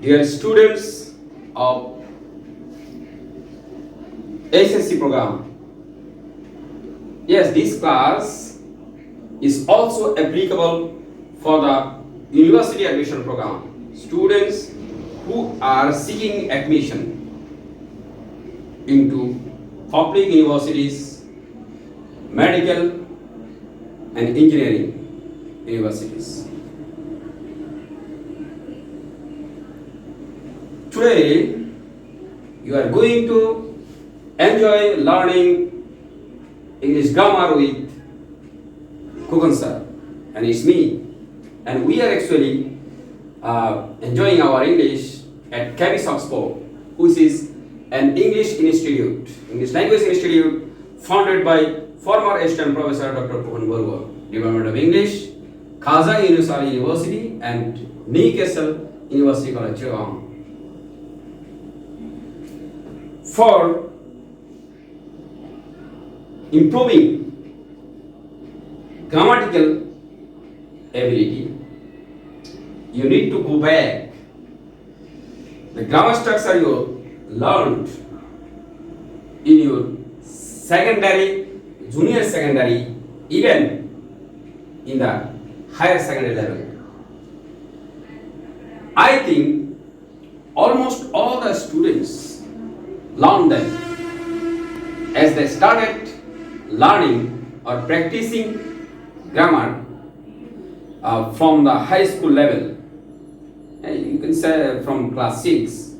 Dear students of SSC program, yes, this class is also applicable for the university admission program. Students who are seeking admission into public universities, medical and engineering universities. Today, you are going to enjoy learning English grammar with Kugan sir, and it's me. And we are actually enjoying our English at Cabis Oxford, which is an English institute, English language institute founded by former assistant professor Dr. Kugan Barua, Department of English, Khaza Yunusali University, and Newcastle University College Chittagong. For improving grammatical ability, you need to go back. The grammar structure you learned in your secondary, junior secondary, even in the higher secondary level. I think almost all the students learn them as they started learning or practicing grammar from the high school level. You can say from class 6,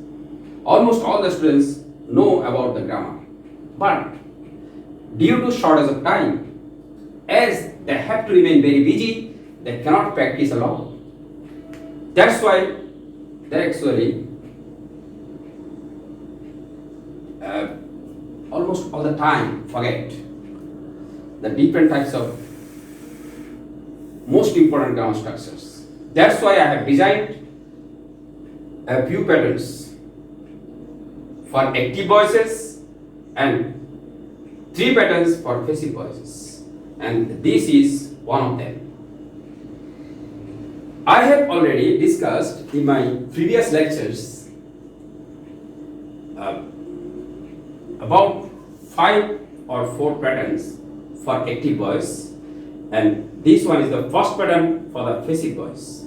almost all the students know about the grammar. But due to shortage of time, as they have to remain very busy, they cannot practice a lot. That's why they actually almost all the time forget the different types of most important grammar structures. That's why I have designed a few patterns for active voices and 3 patterns for passive voices, and this is one of them. I have already discussed in my previous lectures about 5 or 4 patterns for active voice, and this one is the first pattern for the passive voice.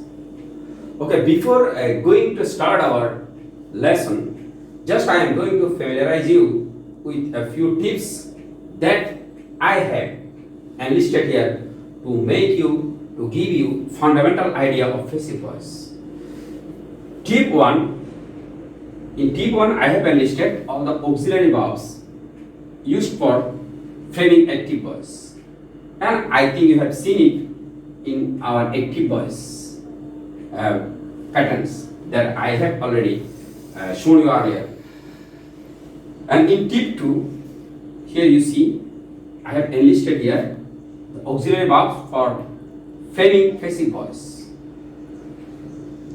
Okay, before going to start our lesson, just I am going to familiarize you with a few tips that I have enlisted here to give you fundamental idea of passive voice. Tip 1. In tip 1, I have enlisted all the auxiliary verbs used for framing active voice, and I think you have seen it in our active voice patterns that I have already shown you earlier. And in tip 2, here you see I have enlisted here the auxiliary verbs for framing passive voice.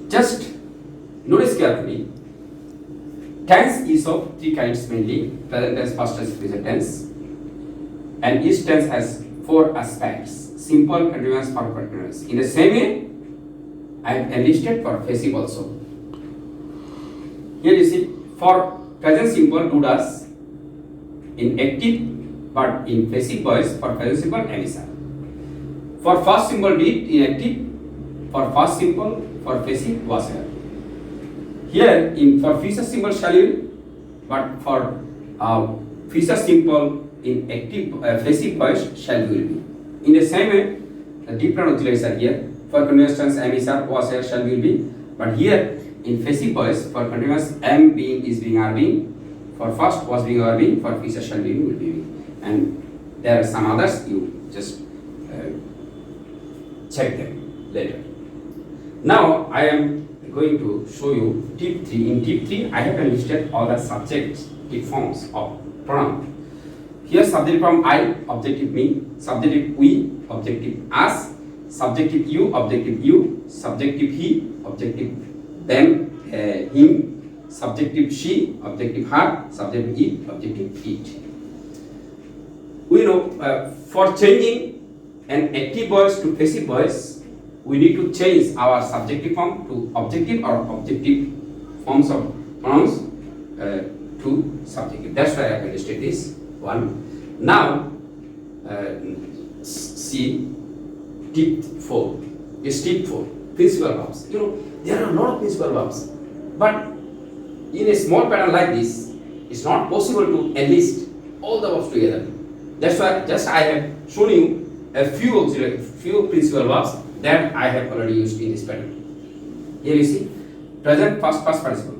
Just notice carefully. Tense is of 3 kinds mainly: present tense, past tense, present tense, and each tense has 4 aspects: simple, continuous, perfect continuous. In the same way, I have enlisted for passive also. Here you see, for present simple, do does in active, but in passive voice for present simple, am is are. For first simple, did in active; for first simple, for passive, was here. Here in for future simple shall will, but for future simple in active passive voice shall will be. In the same way, the different auxiliaries are here. For continuous tense, am is are, was here, shall will be. But here in passive voice, for continuous, am being, is being, are being. For first, was being, are being. For future shall be, will be. And there are some others. You just check them later. Now I am going to show you tip 3. In tip 3, I have enlisted all the subjective forms of pronoun. Here subjective form I, objective me, subjective we, objective us, subjective you, objective you, subjective he, objective them, him, subjective she, objective her, subjective it, objective it. We know for changing an active voice to passive voice, we need to change our subjective form to objective or objective forms of pronouns to subjective. That's why I can state this one. Now, see tip 4. Is tip 4 principal verbs. There are a lot of principal verbs, but in a small pattern like this, it's not possible to enlist all the verbs together. That's why just I have shown you a few principal verbs that I have already used in this pattern. Here you see present past participle,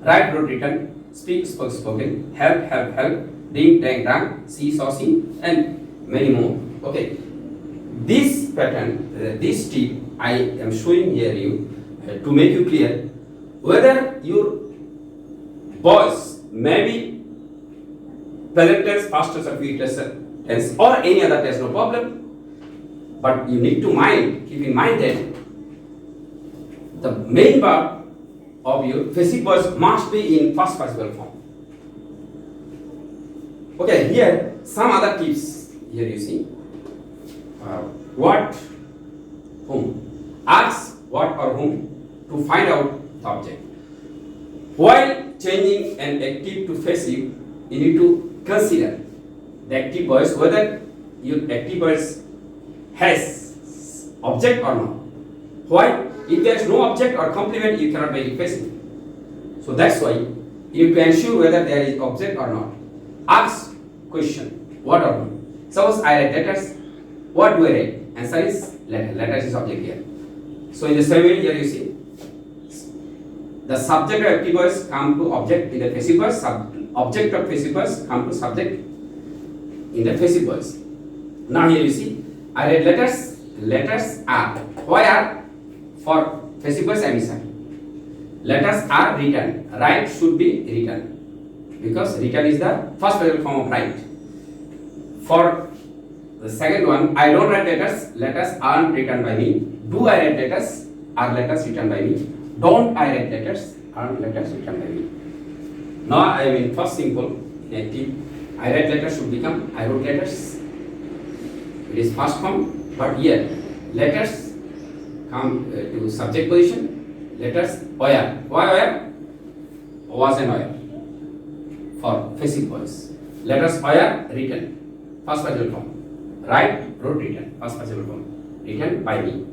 write, wrote, written, speak, spoke, spoken, help, drink, drank, see, saw, seen, and many more. Okay, this pattern, this tip I am showing here you to make you clear whether your voice may be present tense, past tense, or future tense, or any other tense, no problem. But you need to keep in mind that the main part of your passive voice must be in past participle form. Okay, here some other tips. Here you see what, whom. Ask what or whom to find out the object. While changing an active to passive, you need to consider the active voice, whether your active voice has object or not. Why? If there is no object or complement, you cannot make it passive. So that's why you need to ensure whether there is object or not. Ask question, what or whom. Suppose I write letters, what do I write? Answer is letter. Letters is object here. So in the same way, here you see the subject of active voice come to object in the passive voice, object of passive voice come to subject in the passive voice. Now here you see, I read letters. Letters are. Why are? For passive voice emission. Letters are written. Write should be written because written is the first particular form of write. For the second one, I don't write letters. Letters aren't written by me. Do I write letters? Are letters written by me? Don't I write letters? Aren't letters written by me? Now I mean first simple active. I write letters should become I wrote letters. It is first form, but here letters come to subject position. Letters were. Why were? Was and were for passive voice. Letters were written. First particular form. Write, wrote, written. First particular form. Written by me.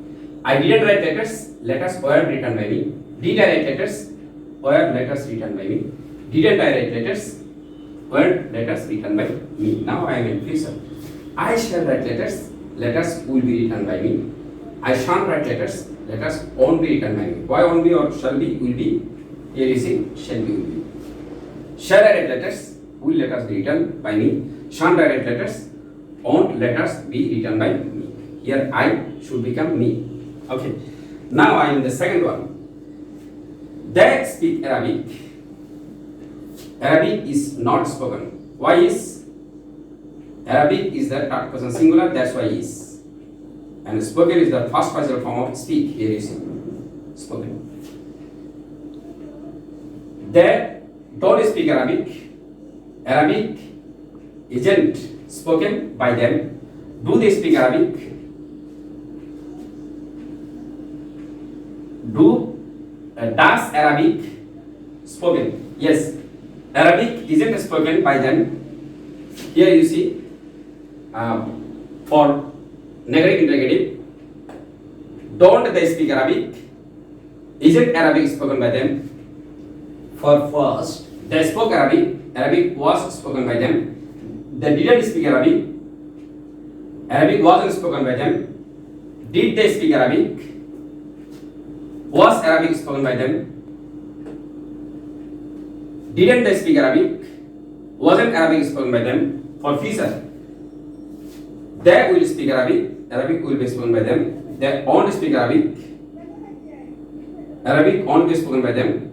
I didn't write letters. Letters were written by me. Did I write letters? Were letters written by me. Didn't I write letters? Were letters written by me. Now I am in future. I shall write letters. Letters will be written by me. I shan't write letters. Letters won't be written by me. Why won't be or shall be, will be? Here you see, shall be, will be. Shall I write letters? Will letters be written by me? Shan't I write letters? Won't letters be written by me? Here I should become me. Okay. Now I am in the second one. They speak Arabic. Arabic is not spoken. Why is? Arabic is the third person singular, that's why is. And spoken is the first particular form of speak. Here you see. Spoken. They don't speak Arabic. Arabic isn't spoken by them. Do they speak Arabic? Does Arabic spoken? Yes. Arabic isn't spoken by them. Here you see for negative interrogative. Don't they speak Arabic? Isn't Arabic spoken by them? For first, they spoke Arabic. Arabic was spoken by them. They didn't speak Arabic. Arabic wasn't spoken by them. Did they speak Arabic? Was Arabic spoken by them? Didn't they speak Arabic? Wasn't Arabic spoken by them? For future, they will speak Arabic. Arabic will be spoken by them. They won't speak Arabic. Arabic won't be spoken by them.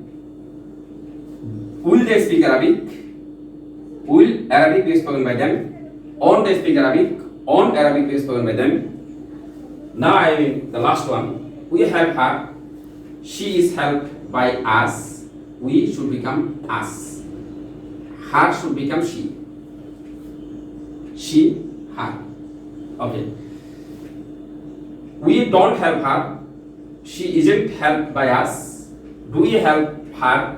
Will they speak Arabic? Will Arabic be spoken by them? Won't they speak Arabic? Won't Arabic be spoken by them? Now I mean the last one. We help her. She is helped by us. We should become us. Her should become she. She, her. Okay. We don't help her. She isn't helped by us. Do we help her?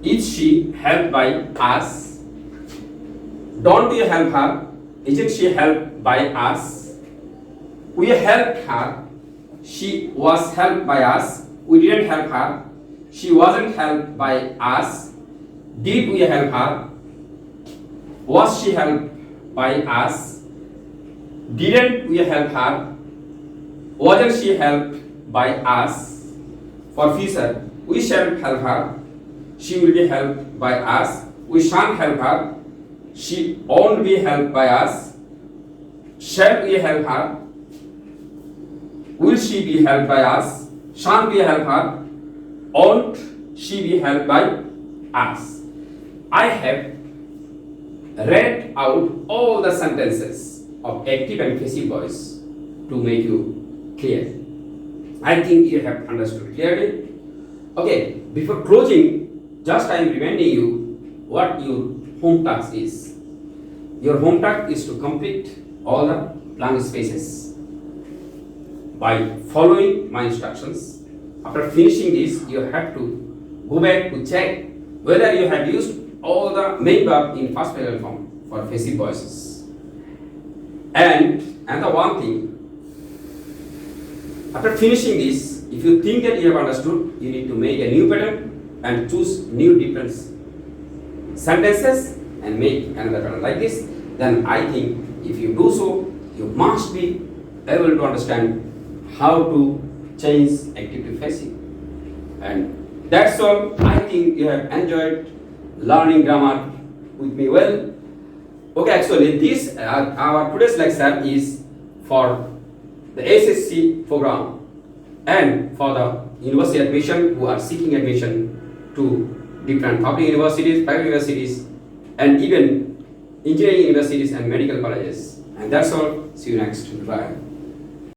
Is she helped by us? Don't we help her? Isn't she helped by us? We helped her. She was helped by us. We didn't help her. She wasn't helped by us. Did we help her? Was she helped by us? Didn't we help her? Wasn't she helped by us? For future, we shall help her. She will be helped by us. We shan't help her. She won't be helped by us. Shall we help her? Will she be helped by us? Shan't we help her? Won't she be helped by us? I have read out all the sentences of active and passive voice to make you clear. I think you have understood clearly. Okay, before closing, just I am reminding you what your home task is. Your home task is to complete all the blank spaces by following my instructions. After finishing this, you have to go back to check whether you have used all the main verb in past parallel form for passive voices. And the one thing, after finishing this, if you think that you have understood, you need to make a new pattern and choose new different sentences and make another pattern like this. Then I think if you do so, you must be able to understand how to change active to passive. And that's all. I think you have enjoyed learning grammar with me well. Okay, actually this our today's lecture is for the SSC program and for the university admission who are seeking admission to different public universities, private universities, and even engineering universities and medical colleges. And that's all. See you next. Bye.